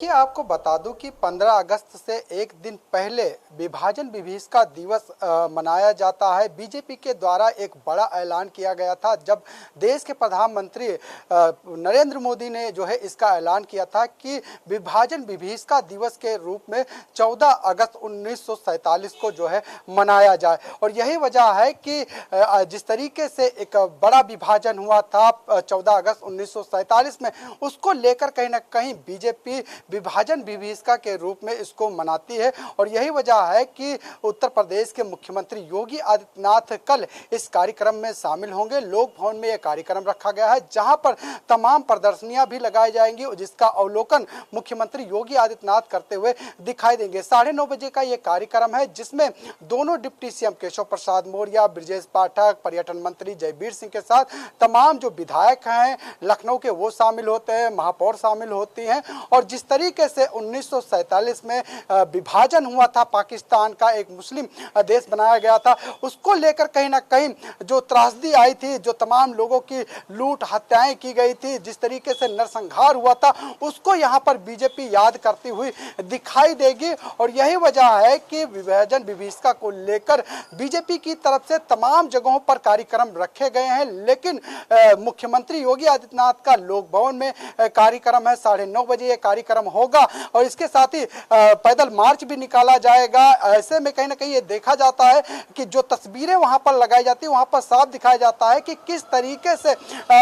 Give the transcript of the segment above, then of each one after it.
कि आपको बता दूं कि 15 अगस्त से एक दिन पहले विभाजन विभीषका दिवस मनाया जाता है। बीजेपी के द्वारा एक बड़ा ऐलान किया गया था जब देश के प्रधानमंत्री नरेंद्र मोदी ने जो है इसका ऐलान किया था कि विभाजन विभीषका दिवस के रूप में 14 अगस्त 1947 को जो है मनाया जाए। और यही वजह है कि जिस तरीके से एक बड़ा विभाजन हुआ था 14 अगस्त 1947 में, उसको लेकर कहीं ना कहीं बीजेपी विभाजन विभीषका के रूप में इसको मनाती है। और यही वजह है कि उत्तर प्रदेश के मुख्यमंत्री योगी आदित्यनाथ कल इस कार्यक्रम में शामिल होंगे। लोक भवन में यह कार्यक्रम रखा गया है जहां पर तमाम प्रदर्शनियां भी लगाई जाएंगी, जिसका अवलोकन मुख्यमंत्री योगी आदित्यनाथ करते हुए दिखाई देंगे। 9:30 बजे का यह कार्यक्रम है जिसमें दोनों डिप्टी सीएम केशव प्रसाद मौर्य, ब्रजेश पाठक, पर्यटन मंत्री जयवीर सिंह के साथ तमाम जो विधायक हैं लखनऊ के वो शामिल होते हैं, महापौर शामिल होती हैं। और जिस तरीके से 1947 में विभाजन हुआ था, पाकिस्तान का एक मुस्लिम देश बनाया गया था, उसको लेकर कहीं ना कहीं जो त्रासदी आई थी, जो तमाम लोगों की लूट हत्याएं की गई थी, जिस तरीके से नरसंहार हुआ था, उसको यहाँ पर बीजेपी याद करती हुई दिखाई देगी। और यही वजह है कि विभाजन विभीषका को लेकर बीजेपी की तरफ से तमाम जगहों पर कार्यक्रम रखे गए हैं। लेकिन मुख्यमंत्री योगी आदित्यनाथ का लोक भवन में कार्यक्रम है। 9:30 बजे ये कार्यक्रम होगा और इसके साथ ही पैदल मार्च भी निकाला जाएगा। ऐसे में कहीं ना कहीं ये देखा जाता है कि जो तस्वीरें वहां पर लगाई जाती है वहां पर साफ दिखाया जाता है कि किस तरीके से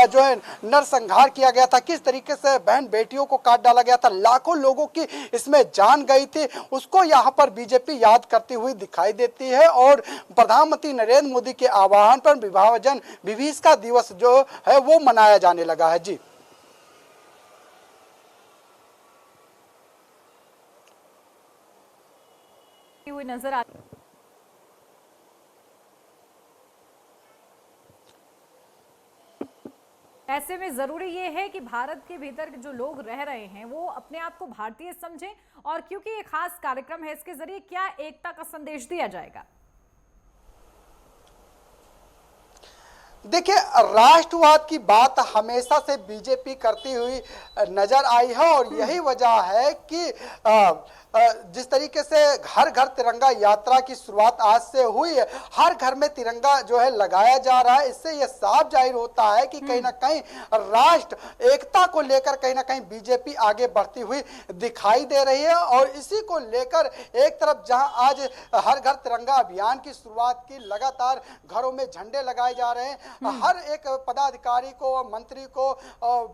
जो है नरसंहार किया गया था, किस तरीके से बहन बेटियों को काट डाला गया था, लाखों लोगों की इसमें जान गई थी, उसको यहाँ पर बीजेपी याद करती हुई दिखाई देती है। और प्रधानमंत्री नरेंद्र मोदी के आह्वान पर विभाजन विभीषका दिवस जो है वो मनाया जाने लगा है। जी हुई नजर आ ऐसे में जरूरी ये है कि भारत के भीतर जो लोग रह रहे हैं वो अपने आप को भारतीय समझें। और क्योंकि ये खास कार्यक्रम है, इसके जरिए क्या एकता का संदेश दिया जाएगा? देखिए, राष्ट्रवाद की बात हमेशा से बीजेपी करती हुई नजर आई है। और यही वजह है कि जिस तरीके से हर घर तिरंगा यात्रा की शुरुआत आज से हुई है, हर घर में तिरंगा जो है लगाया जा रहा है, इससे यह साफ जाहिर होता है कि कहीं ना कहीं राष्ट्र एकता को लेकर कहीं ना कहीं बीजेपी आगे बढ़ती हुई दिखाई दे रही है। और इसी को लेकर एक तरफ जहां आज हर घर तिरंगा अभियान की शुरुआत की, लगातार घरों में झंडे लगाए जा रहे हैं, हर एक पदाधिकारी को, मंत्री को,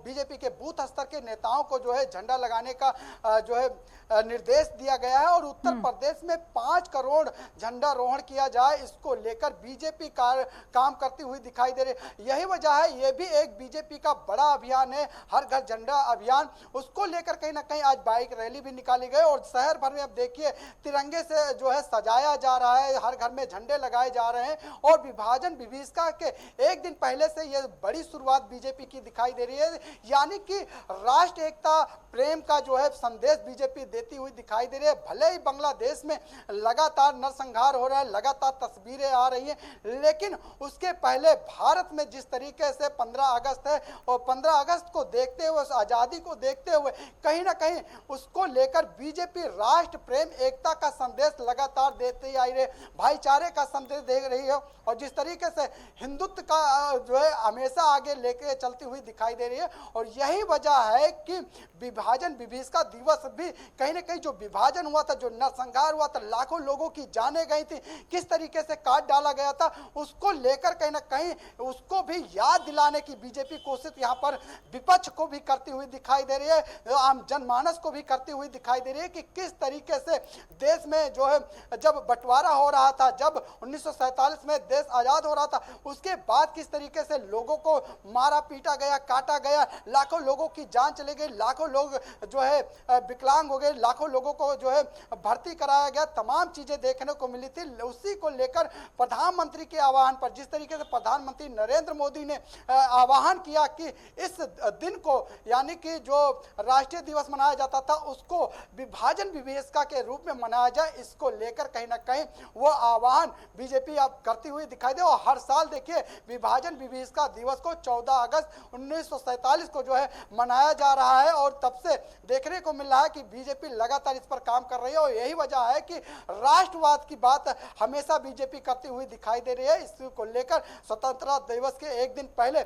बीजेपी के बूथ स्तर के नेताओं को जो है झंडा लगाने का जो है निर्देश दिया गया है। और उत्तर प्रदेश में 5 करोड़ झंडारोहण किया जाए, इसको लेकर बीजेपी काम करती हुई दिखाई दे रही है। यही वजह है, ये भी एक बीजेपी का बड़ा अभियान है, हर घर झंडा अभियान। उसको लेकर कहीं ना कहीं आज बाइक रैली भी निकाली गई और शहर भर में अब देखिए तिरंगे से जो है सजाया जा रहा है, हर घर में झंडे लगाए जा रहे हैं। और विभाजन विभीषका के एक दिन पहले से यह बड़ी शुरुआत बीजेपी की दिखाई दे रही है। यानी कि राष्ट्र एकता प्रेम का जो है संदेश बीजेपी देती हुई दिखाई दे रही है। भले ही बांग्लादेश में लगातार नरसंहार हो रहा है, लगातार तस्वीरें आ रही हैं, लेकिन उसके पहले भारत में जिस तरीके से 15 अगस्त है और 15 अगस्त को देखते हुए, उस आज़ादी को देखते हुए कहीं ना कहीं उसको लेकर बीजेपी राष्ट्र प्रेम एकता का संदेश लगातार देती आई रही, भाईचारे का संदेश दे रही है। और जिस तरीके से हिंदुत्व का जो है हमेशा आगे लेके चलती हुई दिखाई दे रही है। और यही वजह है कि विभाजन विभीषका दिवस भी कहीं ना कहीं जो विभाजन हुआ था, जो नरसंहार हुआ था, लाखों लोगों की जानें गई थी, किस तरीके से काट डाला गया था, उसको लेकर कहीं ना कहीं उसको भी याद दिलाने की बीजेपी कोशिश यहाँ पर विपक्ष को भी करती हुई दिखाई दे रही है, आम जनमानस को भी करती हुई दिखाई दे रही है कि किस तरीके से देश में जो है जब बंटवारा हो रहा था, जब 1947 में देश आजाद हो रहा था, उसके बाद किस तरीके से लोगों को मारा पीटा गया, काटा गया, लाखों लोगों की जान चली गई, लाखों लोग जो है विकलांग हो गए, लाखों लोगों को जो है भर्ती कराया गया, तमाम चीजें देखने को मिली थी। उसी को लेकर प्रधानमंत्री के आह्वान पर, जिस तरीके से प्रधानमंत्री नरेंद्र मोदी ने आह्वान किया कि इस दिन को, यानी कि जो राष्ट्रीय दिवस मनाया जाता था, उसको विभाजन विभीषका के रूप में मनाया जाए, इसको लेकर कहीं ना कहीं वो आह्वान बीजेपी अब करती हुई दिखाई दे। और हर साल देखिए विभाजन विभीषिका दिवस को 14 अगस्त 1947 को जो है मनाया जा रहा है। और तब से देखने को मिल रहा है कि बीजेपी लगातार इस पर काम कर रही है, और यही वजह है कि राष्ट्रवाद की बात हमेशा बीजेपी करती हुई दिखाई दे रही है। इसको लेकर स्वतंत्रता दिवस के एक दिन पहले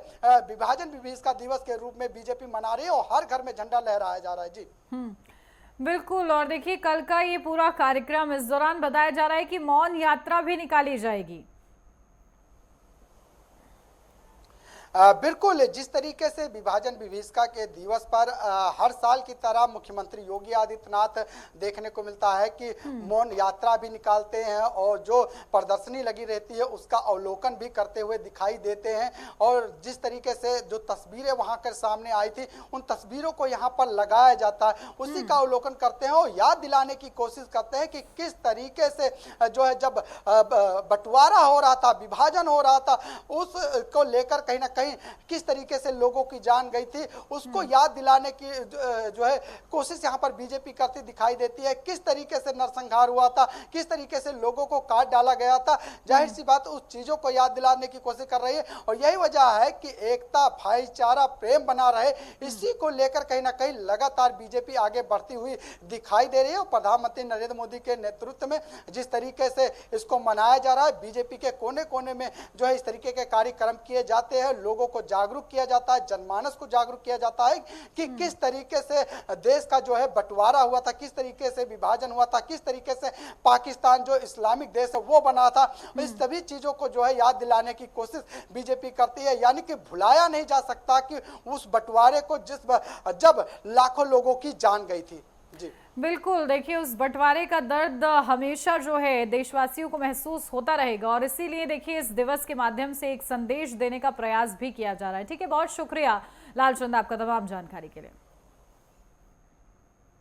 विभाजन विभीषिका दिवस के रूप में बीजेपी मना रही है और हर घर में झंडा लहराया जा रहा है। जी बिल्कुल। और देखिए कल का ये पूरा कार्यक्रम, इस दौरान बताया जा रहा है कि मौन यात्रा भी निकाली जाएगी। बिल्कुल, जिस तरीके से विभाजन विभीषिका के दिवस पर हर साल की तरह मुख्यमंत्री योगी आदित्यनाथ देखने को मिलता है कि मौन यात्रा भी निकालते हैं और जो प्रदर्शनी लगी रहती है उसका अवलोकन भी करते हुए दिखाई देते हैं। और जिस तरीके से जो तस्वीरें वहां कर सामने आई थी उन तस्वीरों को यहाँ पर लगाया जाता है, उसी का अवलोकन करते हैं और याद दिलाने की कोशिश करते हैं कि किस तरीके से जो है जब बंटवारा हो रहा था, विभाजन हो रहा था, उसको लेकर कहीं ना कहीं किस तरीके से लोगों की जान गई थी, उसको याद दिलाने की जो है कोशिश यहाँ पर बीजेपी करती दिखाई देती है। किस तरीके से नरसंहार हुआ था, किस तरीके से लोगों को काट डाला गया था, जाहिर सी बात उस चीजों को याद दिलाने की कोशिश कर रही है। और यही वजह है कि एकता, भाईचारा, प्रेम बना रहे, इसी को लेकर कहीं ना कहीं लगातार बीजेपी आगे बढ़ती हुई दिखाई दे रही है। और प्रधानमंत्री नरेंद्र मोदी के नेतृत्व में जिस तरीके से इसको मनाया जा रहा है, बीजेपी के कोने कोने में जो है इस तरीके के कार्यक्रम किए जाते हैं, लोगों को जागरूक किया जाता है, जनमानस को जागरूक किया जाता है कि किस तरीके से देश का जो है बंटवारा हुआ था, किस तरीके से विभाजन हुआ था, किस तरीके से पाकिस्तान जो इस्लामिक देश है वो बना था। इस सभी चीजों को जो है याद दिलाने की कोशिश बीजेपी करती है। यानी कि भुलाया नहीं जा सकता कि उस बंटवारे को जब लाखों लोगों की जान गई थी। जी बिल्कुल। देखिए उस बंटवारे का दर्द हमेशा जो है देशवासियों को महसूस होता रहेगा और इसीलिए देखिए इस दिवस के माध्यम से एक संदेश देने का प्रयास भी किया जा रहा है। ठीक है, बहुत शुक्रिया लालचंद आपका तमाम जानकारी के लिए।